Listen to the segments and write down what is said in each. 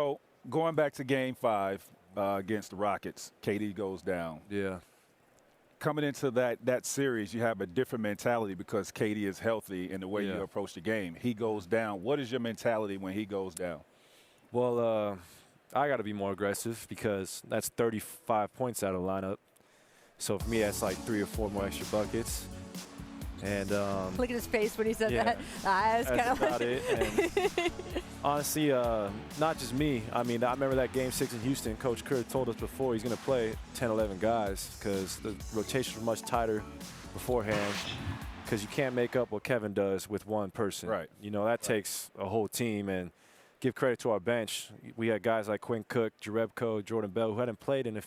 So going back to Game 5 against the Rockets, KD goes down. Yeah. Coming into that series, you have a different mentality because KD is healthy in the way you approach the game. He goes down. What is your mentality when he goes down? Well, I got to be more aggressive because that's 35 points out of the lineup. So for me, that's like 3 or 4 more extra buckets. And look at his face when he said that. That's about it. And honestly, not just me. I mean, I remember that Game 6 in Houston. Coach Kerr told us before he's going to play 10, 11 guys because the rotations were much tighter beforehand because you can't make up what Kevin does with one person. Right. You know, that takes a whole team. And give credit to our bench. We had guys like Quinn Cook, Jerebko, Jordan Bell, who hadn't played in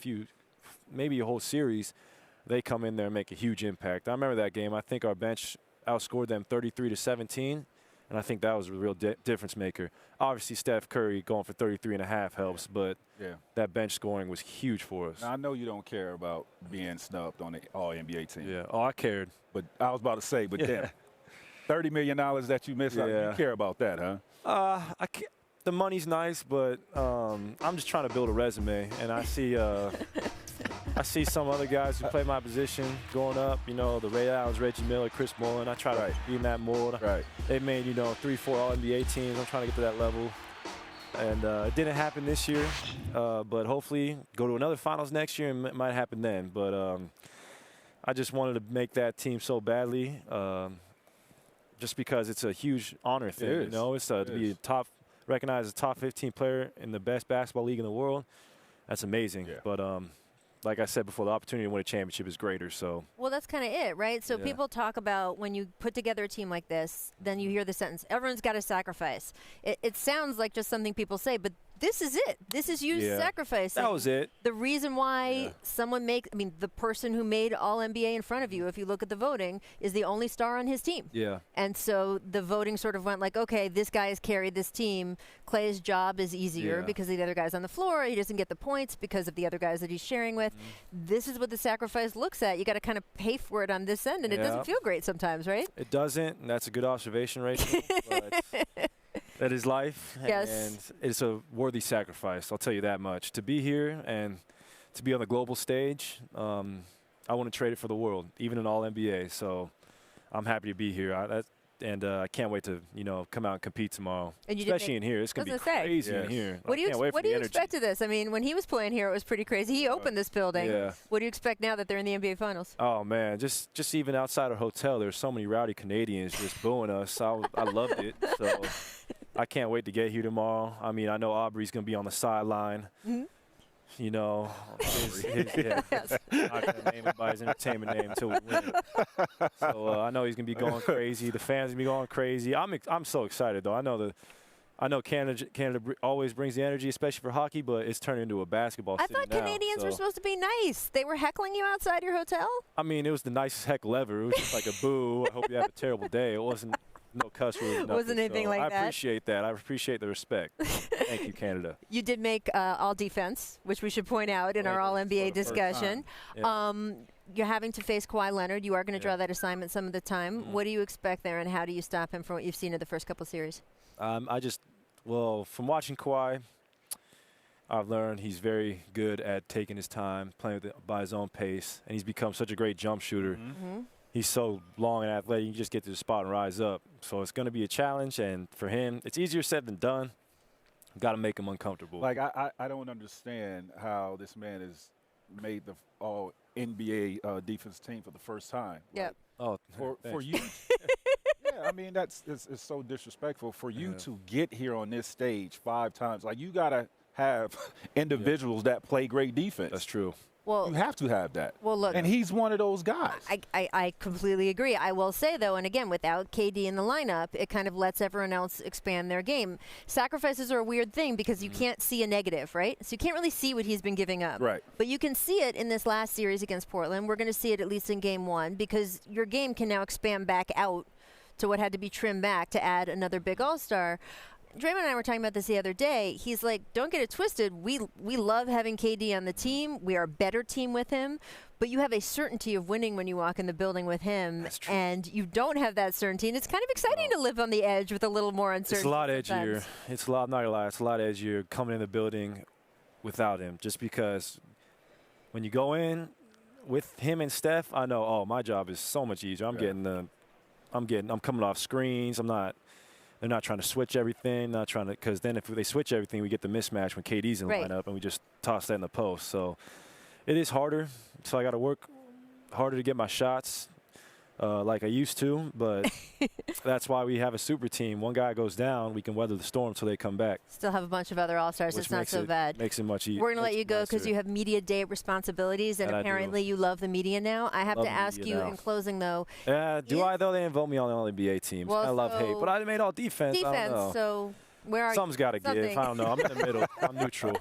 maybe a whole series. They come in there and make a huge impact. I remember that game. I think our bench outscored them 33-17, and I think that was a real difference maker. Obviously, Steph Curry going for 33.5 helps, but that bench scoring was huge for us. Now, I know you don't care about being snubbed on the All-NBA team. Yeah. Oh, I cared. But I was about to say, but damn, $30 million that you missed out, you care about that, huh? I can't. The money's nice, but I'm just trying to build a resume, and I see some other guys who play my position going up, you know, the Ray Allens, Reggie Miller, Chris Mullin. I try to be in that mold. Right. They made, 3, 4 All-NBA teams. I'm trying to get to that level. And it didn't happen this year, but hopefully go to another finals next year and it might happen then. But I just wanted to make that team so badly just because it's a huge honor thing. It's to be recognized as a top 15 player in the best basketball league in the world. That's amazing. Yeah. But like I said before, the opportunity to win a championship is greater. So. Well, that's kind of it, right? So people talk about when you put together a team like this, then you hear the sentence, everyone's got to sacrifice. It sounds like just something people say, but this is it. This is you sacrificing. That was it. The reason why the person who made All-NBA in front of you, if you look at the voting, is the only star on his team. Yeah. And so the voting sort of went like, okay, this guy has carried this team. Clay's job is easier because of the other guys on the floor. He doesn't get the points because of the other guys that he's sharing with. This is what the sacrifice looks at. You got to kind of pay for it on this end, and it doesn't feel great sometimes, right? It doesn't, and that's a good observation, Rachel. But that is life, and it's a worthy sacrifice, I'll tell you that much. To be here and to be on the global stage, I wouldn't trade it for the world, even in All-NBA. So I'm happy to be here. I can't wait to, come out and compete tomorrow, especially in here. It's going to be crazy in here. What do you expect of this? I mean, when he was playing here, it was pretty crazy. He opened this building. Yeah. What do you expect now that they're in the NBA Finals? Oh, man, just even outside our hotel, there's so many rowdy Canadians just booing us. I loved it. So I can't wait to get here tomorrow. I mean, I know Aubrey's going to be on the sideline. Mm-hmm. I'm not going to name him by his entertainment name until we win it. So I know he's going to be going crazy. The fans going to be going crazy. I'm so excited, though. I know Canada always brings the energy, especially for hockey, but it's turned into a basketball city now. I thought Canadians were supposed to be nice. They were heckling you outside your hotel? I mean, it was the nicest heckle ever. It was just like a boo. I hope you have a terrible day. It wasn't no cuss words. Wasn't anything like that. I appreciate that. I appreciate the respect. Thank you, Canada. You did make all defense, which we should point out in our All-NBA discussion. You're having to face Kawhi Leonard. You are going to draw that assignment some of the time. What do you expect there, and how do you stop him from what you've seen in the first couple series? From watching Kawhi, I've learned he's very good at taking his time, playing by his own pace, and he's become such a great jump shooter. He's so long and athletic, you can just get to the spot and rise up. So it's going to be a challenge, and for him, it's easier said than done. Got to make him uncomfortable. Like, I don't understand how this man has made the All-NBA defense team for the first time. Yeah. Like, for you. I mean, it's so disrespectful for you to get here on this stage 5 times. Like, you got to have individuals that play great defense. That's true. Well, you have to have that. Well, look, and he's one of those guys. I completely agree. I will say, though, and again, without KD in the lineup, it kind of lets everyone else expand their game. Sacrifices are a weird thing because you can't see a negative, right? So you can't really see what he's been giving up. Right. But you can see it in this last series against Portland. We're going to see it at least in Game 1 because your game can now expand back out to what had to be trimmed back to add another big all-star. Draymond and I were talking about this the other day. He's like, don't get it twisted. We love having KD on the team. We are a better team with him. But you have a certainty of winning when you walk in the building with him. That's true. And you don't have that certainty. And it's kind of exciting to live on the edge with a little more uncertainty. It's a lot edgier. It's a lot, I'm not going to lie, it's a lot edgier coming in the building without him. Just because when you go in with him and Steph, I know, oh, my job is so much easier. I'm coming off screens. They're not trying to switch everything, because then if they switch everything, we get the mismatch when KD's in the lineup, and we just toss that in the post. So it is harder. So I got to work harder to get my shots like I used to, but that's why we have a super team. One guy goes down, we can weather the storm until they come back. Still have a bunch of other All-Stars. It's not so bad. Makes it much easier. We're going to let you go because you have media day responsibilities, and apparently you love the media now. I have to ask you in closing, though. Do I, though? They didn't vote me on the All-NBA teams. Well, I love hate, but I made all defense. I don't know. So where are Something's got to give. I don't know. I'm in the middle. I'm neutral.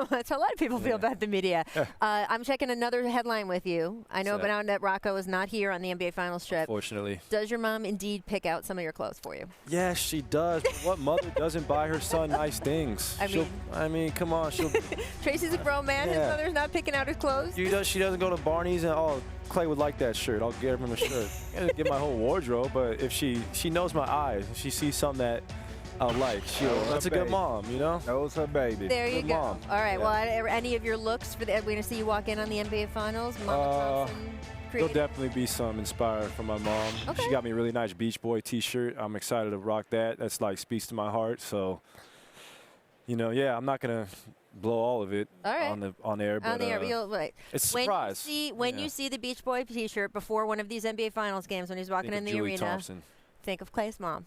That's how a lot of people feel about the media. I'm checking another headline with you. I know now that Rocco is not here on the NBA Finals trip. Unfortunately. Does your mom indeed pick out some of your clothes for you? Yes, she does. What mother doesn't buy her son nice things? I mean, come on. Tracy's a grown man. His mother's not picking out his clothes. She doesn't go to Barney's and, oh, Klay would like that shirt. I'll get him a shirt. I don't get my whole wardrobe, but if she knows my eyes, if she sees something that I like, that's a good mom, you know? Knows her baby. There you go. Mom. All right. Yeah. Well, any of your looks we're going to see you walk in on the NBA Finals? Mama Thompson there'll definitely be some inspired from my mom. Okay. She got me a really nice Beach Boy T-shirt. I'm excited to rock that. That's like speaks to my heart. So, I'm not gonna blow all of it on air. But, it's a surprise. When you see the Beach Boy T-shirt before one of these NBA Finals games when he's walking in the arena, Thompson. Think of Klay's mom.